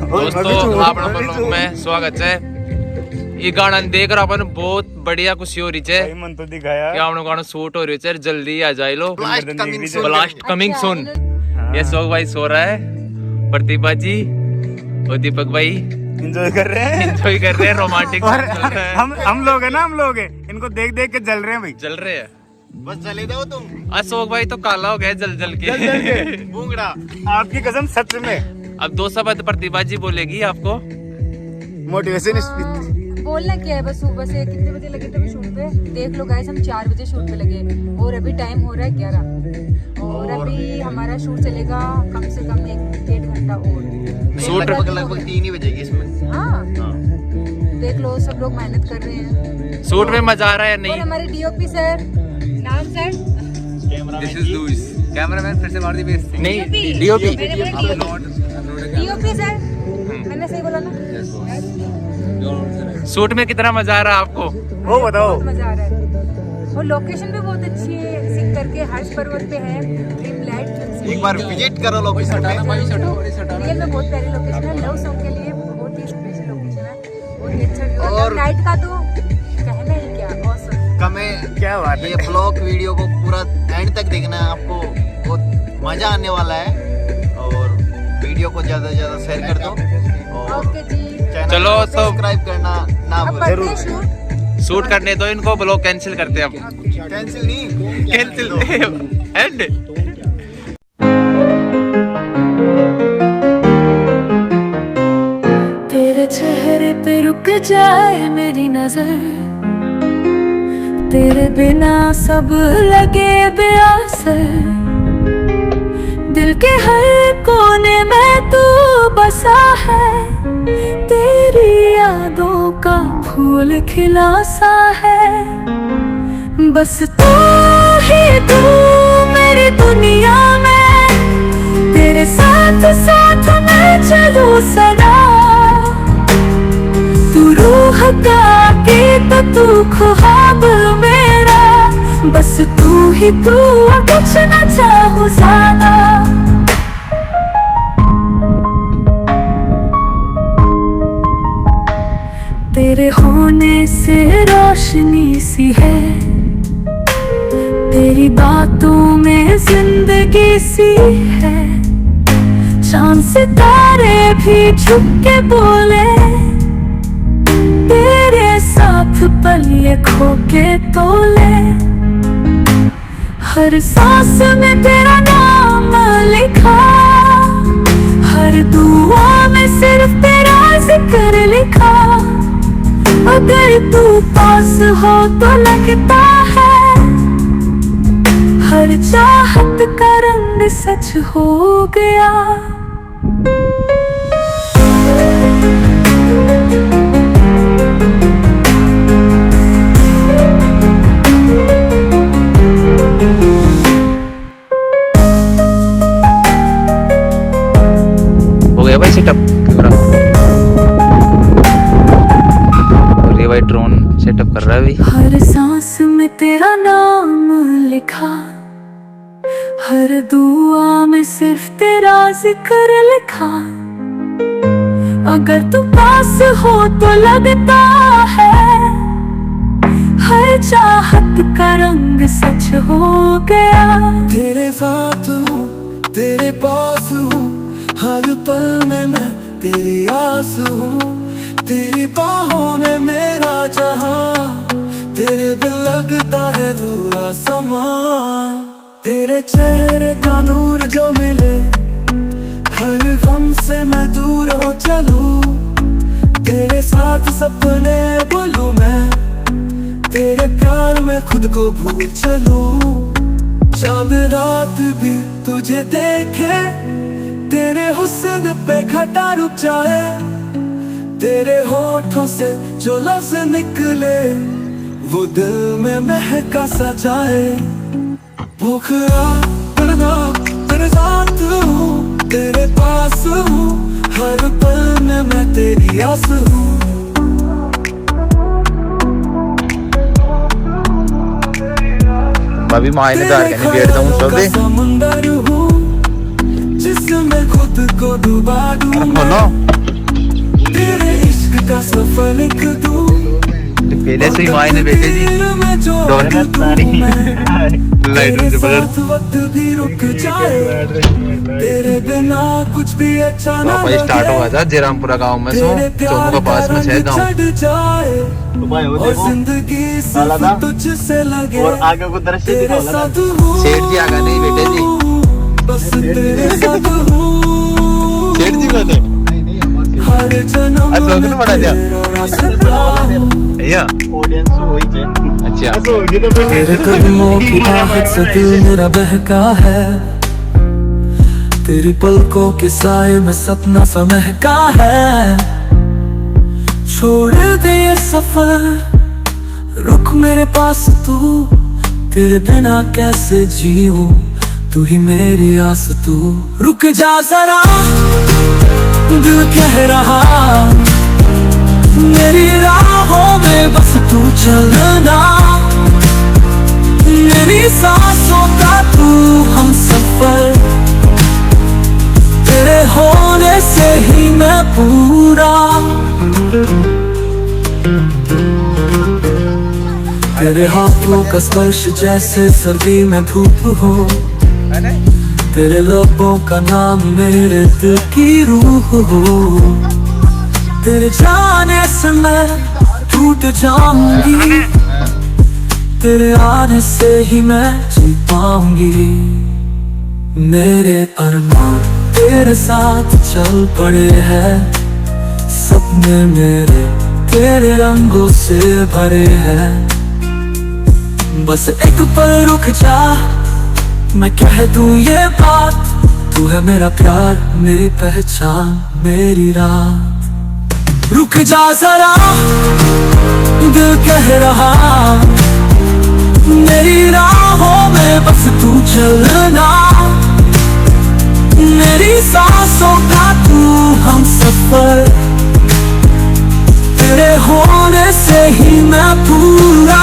दोस्तों आपने ब्लॉग में स्वागत है। ये गाना देख रहा अपन बहुत बढ़िया खुशी हो रही है। मन तो दिखाया क्या आपने गाना शूट हो रही है, जल्दी आ जाए लो। Blast coming soon. ये शोक भाई सो रहा है, प्रतिभा जी और दीपक भाई एंजॉय कर रहे हैं रोमांटिक। हम लोग है ना, हम लोग है, इनको देख देख के जल रहे हैं भाई, जल रहे हैं। बस चले जाओ तुम। अशोक भाई तो काला हो गया जल के। बूंगड़ा आपकी कसम सच में। अब 2 शब्द प्रतिभा जी बोलेगी आपको। मोटिवेशन स्पीच बोलना क्या है, बस सुबह से कितने बजे लगे थे शूट पे, देख लो गाइस, हम 4 बजे शूट पे लगे और अभी टाइम हो रहा है 11 और अभी हमारा शूट चलेगा कम से कम 1-1.5 घंटा और। शूट लगभग 3 ही बजेगी इसमें। हाँ देख लो, सब लोग मेहनत कर रहे हैं। शूट में मजा आ रहा है या और नहीं? हमारे डीओपी सर, नाम sir this is Luis. Cameraman फिर से मार दी बेइज्जती। नहीं डीओपी सर, मैंने सही बोला ना? शूट में कितना मजा आ रहा है आपको? वो बताओ। बहुत मजा आ रहा है और लोकेशन भी बहुत अच्छी है। सिंह करके हर्ष पर्वत पे है, ड्रीमलैंड। एक बार विजिट करो लोकेशन पे। रियल में बहुत प्यारी लोकेशन है। लव सॉन्ग के लिए बहुत ही स्पेशल लोकेशन है, बहुत ही अच्छा। और नाइट का तो कहना ही क्या, ऑसम। कमें क्या बात है। ये ब्लॉग वीडियो को पूरा एंड तक देखना है आपको, बहुत मजा आने वाला है। और वीडियो को ज्यादा से ज्यादा शेयर कर दो और ओके जी, चलो तो सब्सक्राइब करना ना अब भूलो। बढ़ते हैं शूट। शूट करने दो इनको, ब्लॉग कैंसिल करते हैं अब। कैंसिल नहीं, कैंसिल एंड। तेरे चेहरे पे रुक जाए मेरी नजर, तेरे बिना सब लगे बेअसर। दिल के हर कोने में तू बसा है, तेरी यादों का फूल खिला सा है। बस तू ही तू मेरी दुनिया में, तेरे साथ साथ मैं चलूं सदा। तू रूह का गीत, तू ख्वाब मेरा, बस तू ही तू, कुछ न चाहूं ज्यादा। तेरे होने से रोशनी सी है, तेरी बातों में जिंदगी सी है। चांद सितारे भी झुक के बोले, तेरे साथ पल ये खो के तोले। हर सांस में तेरा नाम लिखा, हर दुआ में सिर्फ तेरा जिक्र लिखा। अगर तू पास हो तो लगता है, हर चाहत का रंग सच हो गया। हो गया भाई सेटअप कैमरा, और ये भाई ड्रोन सेटअप कर रहा है अभी। हर सांस में तेरा नाम लिखा, हर दुआ में सिर्फ तेरा जिक्र लिखा। अगर तू पास हो तो लगता है, हर चाहत का रंग सच हो गया। तेरे साथ हूँ, तेरे पास हूँ, हर पल में मैं तेरी आस हूँ। तेरी बाहों में मेरा जहां, तेरे दिल लगता है दूरा समा। तेरे चेहरे का नूर जो मिले, हर गम से मैं दूर हो चलूं। तेरे साथ सपने बोलूं मैं, तेरे प्यार में खुद को भूल चलूं। चांद रात भी तुझे देखे, तेरे हुस्न पे घटा रुक जाए। तेरे होठों से जो लफ्ज़ निकले, वो दिल में महका सा जाए। भूखा करना तेरे साथ हूँ, तेरे पास हूँ, हर पल में मैं तेरी आस हूँ। अभी मायने दार कहने बैठता हूँ सब दे समुंदर हूँ, जिसमें खुद को डुबा दूँ। खोलो का सफर लिख दूं पहले से ही माँ ने बेटे जी वक्त भी रुक जाए तेरे बिना कुछ भी अच्छा ना वापस स्टार्ट हुआ था जयरामपुरा गांव में सो चौमू के पास में 6 गांव और जिंदगी सिर्फ तुझसे लगे और आगे को दृश्य तेरे साथ हूँ सेठ जी आगा नहीं बेटे जी बस तेरे साथ हूँ सेठ जी बने हर जन्म अच्छा, में बड़ा दिया। तेरा रास्ता भैया ऑडियंस हुई थे अच्छा तेरे कदमों की आहट से दिल मेरा बहका है तेरी पलकों के साए में सपना सा महका है छोड़ दे ये सफर रुक मेरे पास तू तेरे बिना कैसे जीऊं तू ही मेरी आस तू रुक जा जरा दिल कह रहा मेरी राहों में बस तू चलना मेरी सांसों का तू हम सफर तेरे होने से ही मैं पूरा तेरे हाथों का स्पर्श जैसे सर्दी में धूप हो तेरे लबों का नाम मेरे दिल की रूह हो तेरे जाने से मैं टूट जाऊंगी तेरे आने से ही मैं जी पाऊंगी मेरे अरमान तेरे साथ चल पड़े हैं सपने मेरे तेरे रंगों से भरे हैं बस एक पल रुक जा मैं कह दूं ये बात तू है मेरा प्यार मेरी पहचान मेरी रात रुक जा जरा दिल कह रहा मेरी राहों में बस तू चलना मेरी सांसों का तू हम सफर तेरे होने से ही मैं पूरा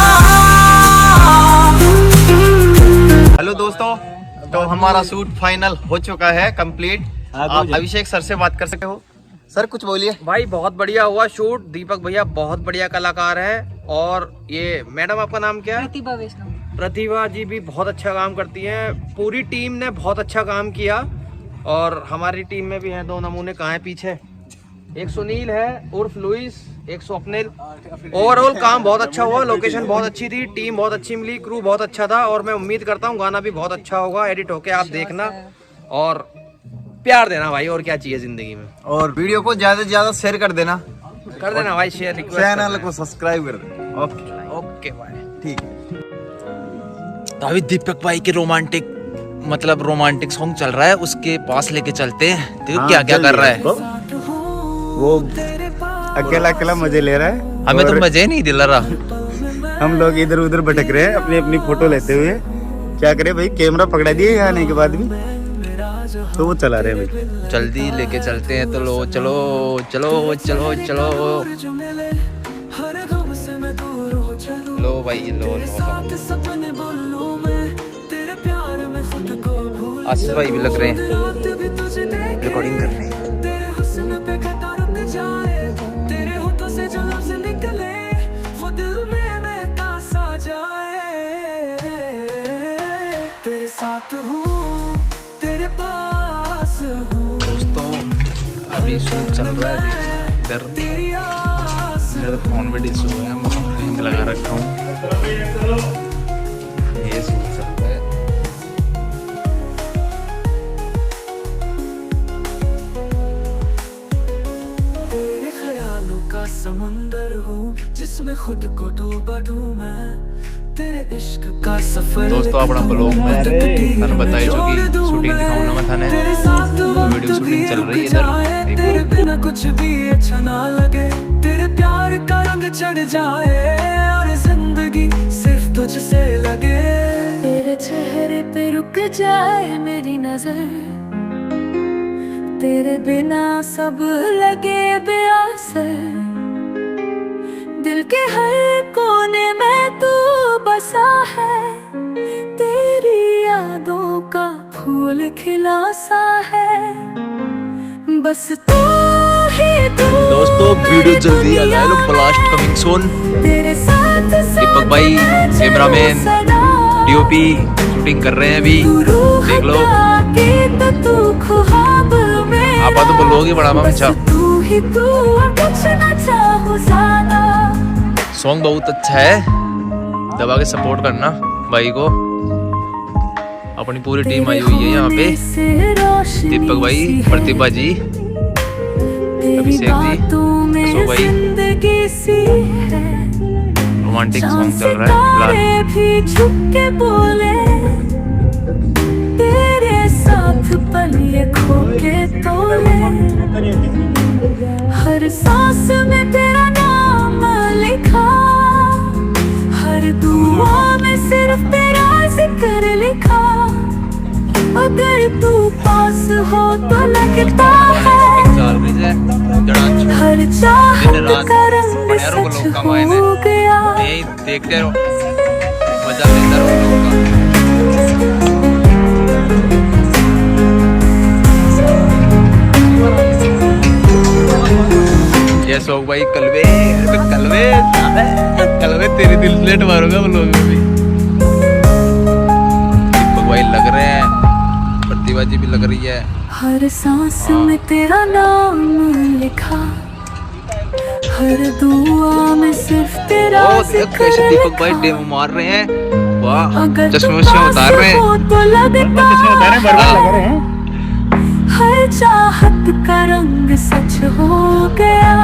हेलो दोस्तों तो हमारा शूट फाइनल हो चुका है कंप्लीट आप अभिषेक सर से बात कर सकते हो सर कुछ बोलिए भाई बहुत बढ़िया हुआ शूट दीपक भैया बहुत बढ़िया कलाकार है और ये मैडम आपका नाम क्या है प्रतिभा वैष्णव प्रतिभा जी भी बहुत अच्छा काम करती हैं पूरी टीम ने बहुत अच्छा काम किया और हमारी टीम में भी हैं 2 नमूने कहाँ हैं पीछे एक सुनील है उर्फ लुइस एक स्वप्निल ओवरऑल काम बहुत अच्छा हुआ लोकेशन बहुत अच्छी थी टीम बहुत अच्छी मिली क्रू बहुत अच्छा था और मैं उम्मीद करता हूँ गाना भी बहुत अच्छा होगा एडिट होके आप देखना और प्यार देना भाई और क्या चाहिए जिंदगी में और वीडियो को ज्यादा से ज्यादा शेयर कर देना भाई शेयर चैनल को सब्सक्राइब कर देना ओके भाई ठीक है तो अभी दीपक भाई के रोमांटिक सॉन्ग चल रहा है उसके पास लेके चलते हैं तो क्या क्या कर रहा है वो अकेला अकेला मजे ले रहा है हमें तो मजे नहीं दिला रहा हम लोग इधर उधर भटक रहे हैं अपनी अपनी फोटो लेते हुए क्या करे भाई कैमरा पकड़ा दिए आने के बाद भी तो वो चला रहे हैं भाई जल्दी लेके चलते हैं तो लो चलो चलो चलो चलो लो भाई लो आशीष भाई भी लग रहे हैं रिकॉर्डिंग करने तेरे साथ हूँ तेरे पास हूँ दोस्तों अभी शूट चल रहा है इधर मेरा फोन पे डिश हुआ है मैं लिंक लगा रखा हूँ ये शूट चल रहा है तेरे ख्यालों का समुंदर हूँ जिसमें खुद को डूबा दूँ मैं तेरे इश्क का सफर दोस्तों अपना ब्लॉग में मैंने बताई जो कि शूटिंग दिखाऊंगा मैं थाने तो वीडियो शूटिंग चल रही है इधर तेरे बिना कुछ भी अच्छा ना लगे तेरे प्यार का रंग चढ़ जाए और जिंदगी सिर्फ तुझसे लगे तेरे चेहरे पे रुक जाए मेरी नजर तेरे बिना सब लगे बेअसर दिल के हर कोने में तू बसा है तेरी यादों का फूल खिला सा है बस तू ही तू दोस्तों वीडियो जल्दी आ जाए लो, ब्लास्ट कमिंग सून। दीपक भाई कैमरामैन डीओपी शूटिंग कर रहे हैं अभी, देख लो। आप तो बोलोगे बड़ा अच्छा। सॉन्ग बहुत अच्छा है, दबा के सपोर्ट करना भाई को। अपनी पूरी टीम आई हुई है यहाँ पे, दीपक भाई, प्रतिभा जी, अभिषेक जी, अशोक भाई। रोमांटिक सॉन्ग चल रहा है तेरे साथ पल ये खो के तोले, हर सांस में तेरा नाम लिखा, हर दुआ में सिर्फ तेरा जिक्र लिखा। अगर तू पास हो तो लगता है हर चाहत का रंग सच हो गया। देखते रहो, मजा लेते रहो। ये शौक भाई कलवे कलवे कलवे तेरी दिल स्लेट मारूंगा वो लोग भी। दीपक भाई लग रहे हैं, प्रतिभा जी भी लग रही है। हर सांस में तेरा नाम लिखा, हर दुआ में सिर्फ तेरा जिक्र लिखा। दीपक भाई डेमो मार रहे हैं, वाह। अगर चश्मे उतार रहे हैं, तो लगता है हर चाहत का रंग सच हो गया।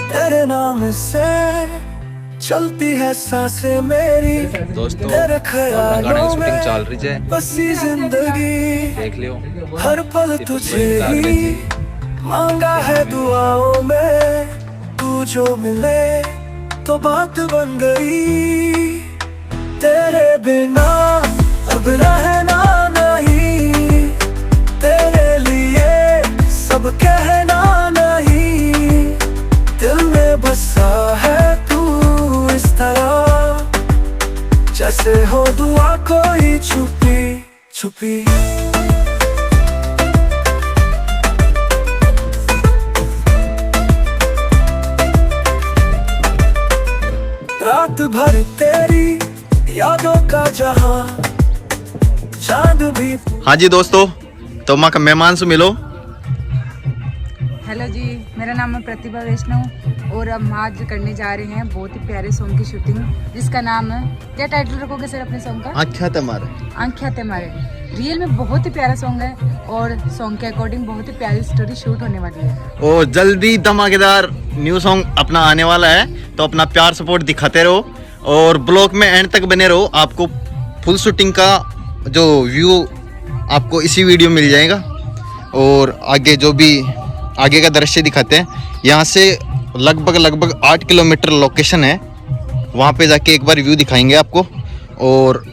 तेरे नाम से चलती है सांसें मेरी, दोस्तों तेरे गाने की ख्यालों शूटिंग में चल रही है, बसी जिंदगी। देख लियो। हर पल तुझे ही मांगा है दुआओं में, तू जो मिले तो बात बन गई। तेरे बिना अब रहना नहीं, तेरे लिए सब कहना नहीं। दिल में बसा है तू इस तरह, जैसे हो दुआ कोई छुपी छुपी। रात भर तेरी यादों का जहां, चांद भी। हाँ जी दोस्तों, तो माँ का मेहमान से मिलो। हेलो जी, मेरा नाम है प्रतिभा वैष्णव और हम आज करने जा रहे हैं बहुत ही प्यारे सॉन्ग की शूटिंग, जिसका नाम है, क्या टाइटल रखोगे सर अपने सॉन्ग का? आँखें तुम्हारे। आँखें तुम्हारे। रियल में बहुत ही प्यारा सॉन्ग है और सॉन्ग के अकॉर्डिंग बहुत ही प्यारी स्टोरी शूट होने वाली है। और जल्दी धमाकेदार न्यू सॉन्ग अपना आने वाला है, तो अपना प्यार सपोर्ट दिखाते रहो और ब्लॉग में एंड तक बने रहो। आपको फुल शूटिंग का जो व्यू आपको इसी वीडियो मिल जाएगा। और आगे जो भी आगे का दृश्य दिखाते हैं, यहाँ से लगभग 8 किलोमीटर लोकेशन है, वहाँ पे जाके एक बार व्यू दिखाएंगे आपको। और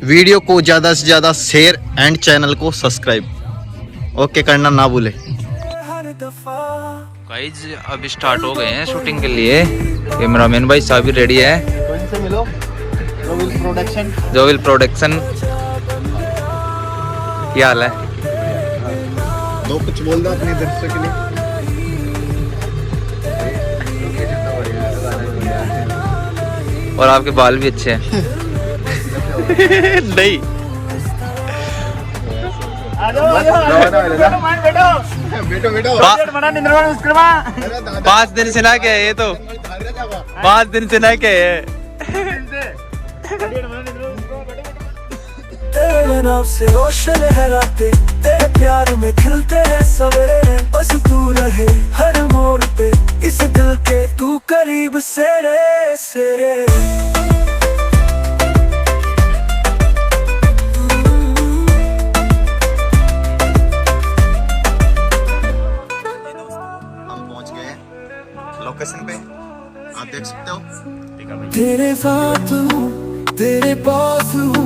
वीडियो को ज़्यादा से ज़्यादा शेयर एंड चैनल को सब्सक्राइब ओके करना ना भूले। गाइस अब स्टार्ट हो गए हैं शूटिंग के लिए। कैमरामैन भाई साहब भी रेडी है। मिलो जोविल प्रोडक्शन। क्या हाल है? दो कुछ बोल दो अपने दर्शकों के लिए। और आपके बाल भी अच्छे हैं। नहीं बेटो 5 दिन से ना क्या है, ये तो 5 दिन से ना क्या है। तेरे नाम से रोशन है रातें, तेरे प्यार में खिलते हैं सवेरे। बस तू रहे हर मोड़ पे, इस दिल के तू करीब सेरे सेरे। लोकेशन पे आप देख सकते हो। तेरे साथ हूँ, तेरे पास हूँ,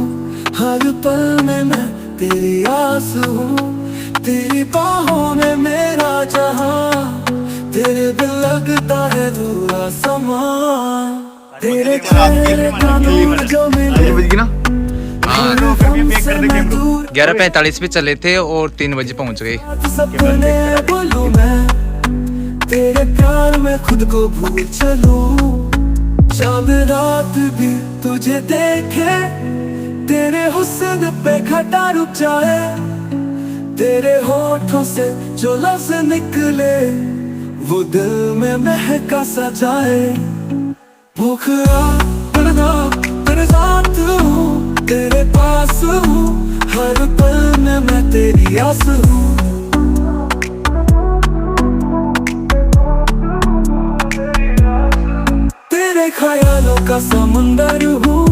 हर पल में मैं तेरी आस हूँ। तेरी बाहों में मेरा जहां, तेरे दिल लगता है दूरा समा। तेरे चेहरे का नूर जो मिले 11:45 पे चले थे और 3 बजे पहुंच गए। सपने बोलूं मैं तेरे प्यार में खुद को भूल चलूं, शाम रात भी तुझे देखे, तेरे हुस्न पे घटा रुक जाए, तेरे होठों से जो लफ्ज निकले वो दिल में महका सा जाए। भूख तेरे साथ हूँ, तेरे पास हूँ, हर पल में मैं तेरी आस हूँ। तेरे ख्यालों का समुंदर हूँ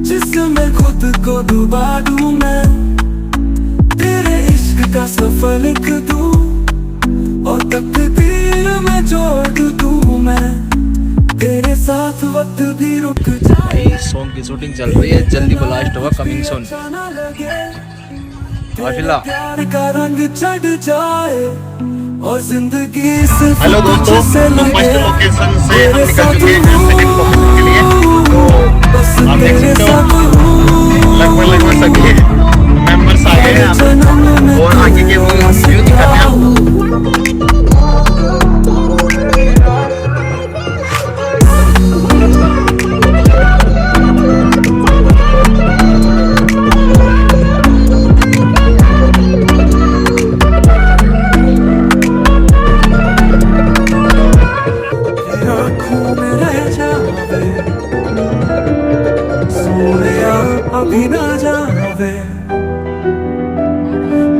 जिसमें खुद को डुबा दूँ मैं, तेरे इश्क का सफर लिख दूँ और तकदीर में जोड़ दूँ मैं, तेरे साथ वक्त भी रुक जाए। सॉन्ग की शूटिंग चल रही है, जल्दी ब्लास्ट होगा, कमिंग सून। प्यार का रंग चढ़ जाए और जिंदगी से हेलो दोस्तों, तो फर्स्ट लोकेशन से हम निकल चुके हैं सेकंड लोकेशन के लिए। तो आप देख सकते हो लगभग सभी मेंबर्स आ गए हैं यहाँ पे और आगे के वो व्यू दिखाते हैं आपको। अभी ना जावे,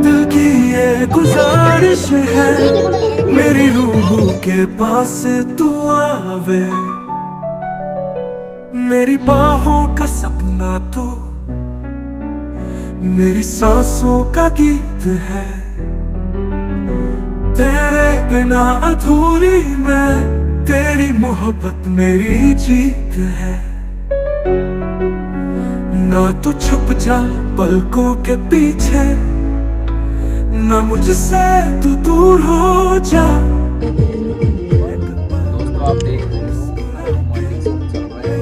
दिल की ये गुजारिश है, मेरी रूह के पास तू आवे, मेरी बाहों का सपना तू, मेरी सांसों का गीत है, तेरे बिना अधूरी मैं, तेरी मोहब्बत मेरी जीत है। ना तू छुप जा पलकों के पीछे, ना मुझसे तू दूर हो जा। दोस्तों आप देख रहे हो मॉर्निंग शूट चल रहा है,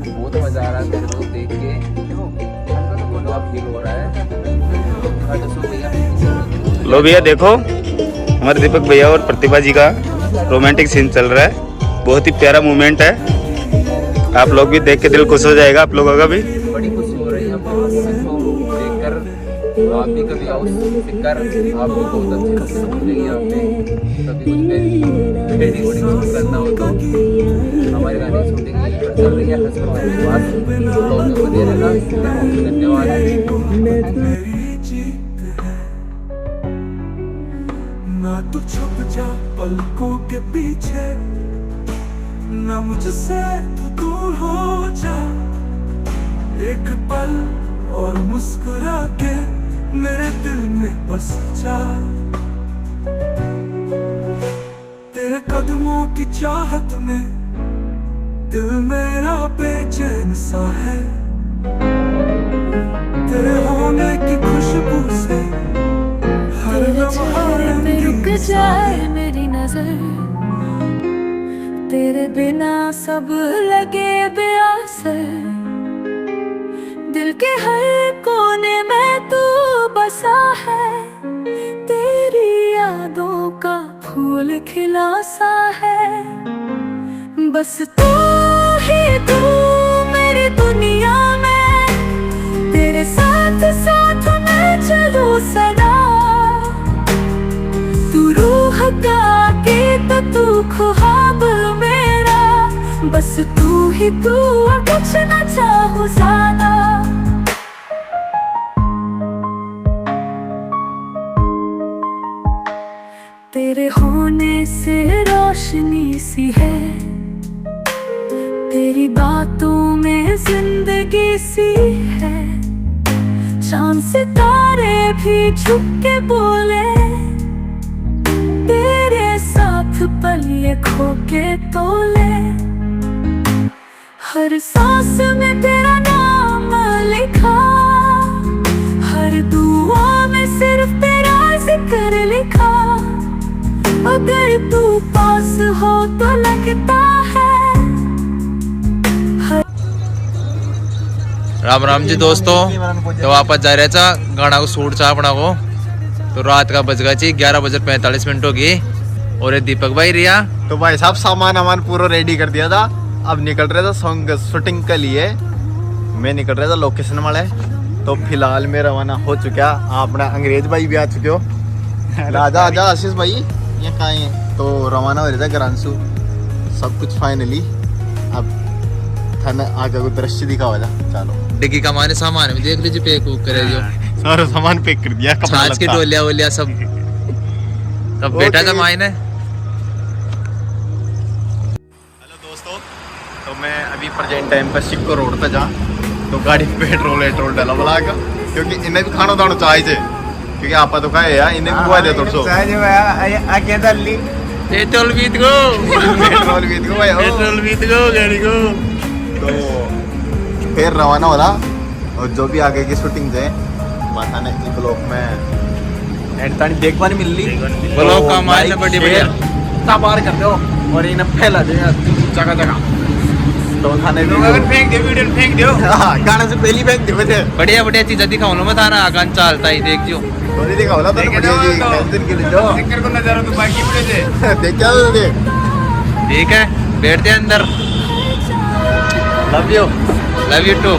बहुत मजा आ रहा है मेरे को देख के, बहुत फील हो रहा है। लो भैया देखो, हमारे दीपक भैया और प्रतिभा जी का रोमांटिक सीन चल रहा है, बहुत ही प्यारा मोमेंट है, आप लोग भी देख के दिल खुश हो जाएगा आप लोगों का भी। बड़ी खुशी हो रही है देखकर, आप भी कभी आओ देखकर, आपको बहुत अच्छी खुशी मिलेगी। यहाँ पे कभी कुछ वेडिंग करना हो तो हमारे गाने की शूटिंग चल रही है, धन्यवाद। ना तू छुप जा पलकों के पीछे, ना मुझसे तू दूर हो जा, एक पल और मुस्कुरा के मेरे दिल में बस जा, तेरे कदमों की चाहत में दिल मेरा बेचैन सा है, तेरे होने की खुशबू से हर लम्हा रुक जाए मेरी नजर, तेरे बिना सब लगे बेअसर, दिल के हर कोने में तू बसा है, तेरी यादों का फूल खिला सा है, बस तू ही तू मेरी दुनिया में, तेरे साथ साथ मैं चलूं सदा, तू रूह का गीत तू ख्वाब मेरा, बस तू ही तू और कुछ न चाहूं ज्यादा। तेरे होने से रोशनी सी है, तेरी बातों में जिंदगी सी है, चांद सितारे भी झुक के बोले, तेरे साथ पल ये खो के तोले, हर सांस में तेरा नाम लिखा, हर दुआ में सिर्फ तेरा जिक्र लिखा, अगर तू पास हो तो लगता है राम राम जी दोस्तों, तो वापस जा रहे था गाना को शूट चा अपना को। तो रात का बज गया जी 11:45 हो गई। और ये दीपक भाई रिया तो भाई साहब सामान पूरा रेडी कर दिया था। अब निकल रहे थे सॉन्ग शूटिंग के लिए। मैं निकल रहा था लोकेशन वाले। तो फिलहाल मैं रवाना हो चुका। अपना अंग्रेज भाई भी आ चुके हो। राजा आजा आशीष भाई ये कहाँ है। तो रवाना हो रहा था ग्रांसू। सब कुछ फाइनली अब थाने आगे को दृश्य दिखावा था। चलो डिग्गी का माने सामान में देख लीजिए, पैक वूक करे जो सारा सामान पैक कर दिया। कपड़ा छाछ की लत्ता। डोलिया वोलिया सब। तब बेटा था मायने। हेलो दोस्तों, तो मैं अभी प्रेजेंट टाइम पर सिक्को रोड पे जा। तो गाड़ी में पेट्रोल डाला बोला का, क्योंकि इन्हें भी खाना दाना चाहिए। क्योंकि आप तो खाए यार, इन्हें भी खुआ दे थोड़ा सो पेट्रोल बीत गो, पेट्रोल भी इनको भाई। पेट्रोल बीत गो गाड़ी को। तो फिर रवाना होला। और जो भी आगे की शूटिंग है माता ने इस ब्लॉक में एंड तानी देख पानी मिल ली। ब्लॉक का मायने बड़ी बढ़िया पार कर दो और इन्हें फैला दे जगह जगह। तो थाने फेंक दे वीडियो, फेंक दो। गाना से पहली बैग दे बजे बढ़िया बढ़िया चीजें दिखाओ ना, बता रहा आगान चलता ही देख जो। तो नहीं दिखा होला। तो बढ़िया जी टेंशन के लिए जो स्टिकर को नजर तो बाकी पूरे दे। देख क्या देख। ठीक है, बैठते हैं अंदर। Love you love you to.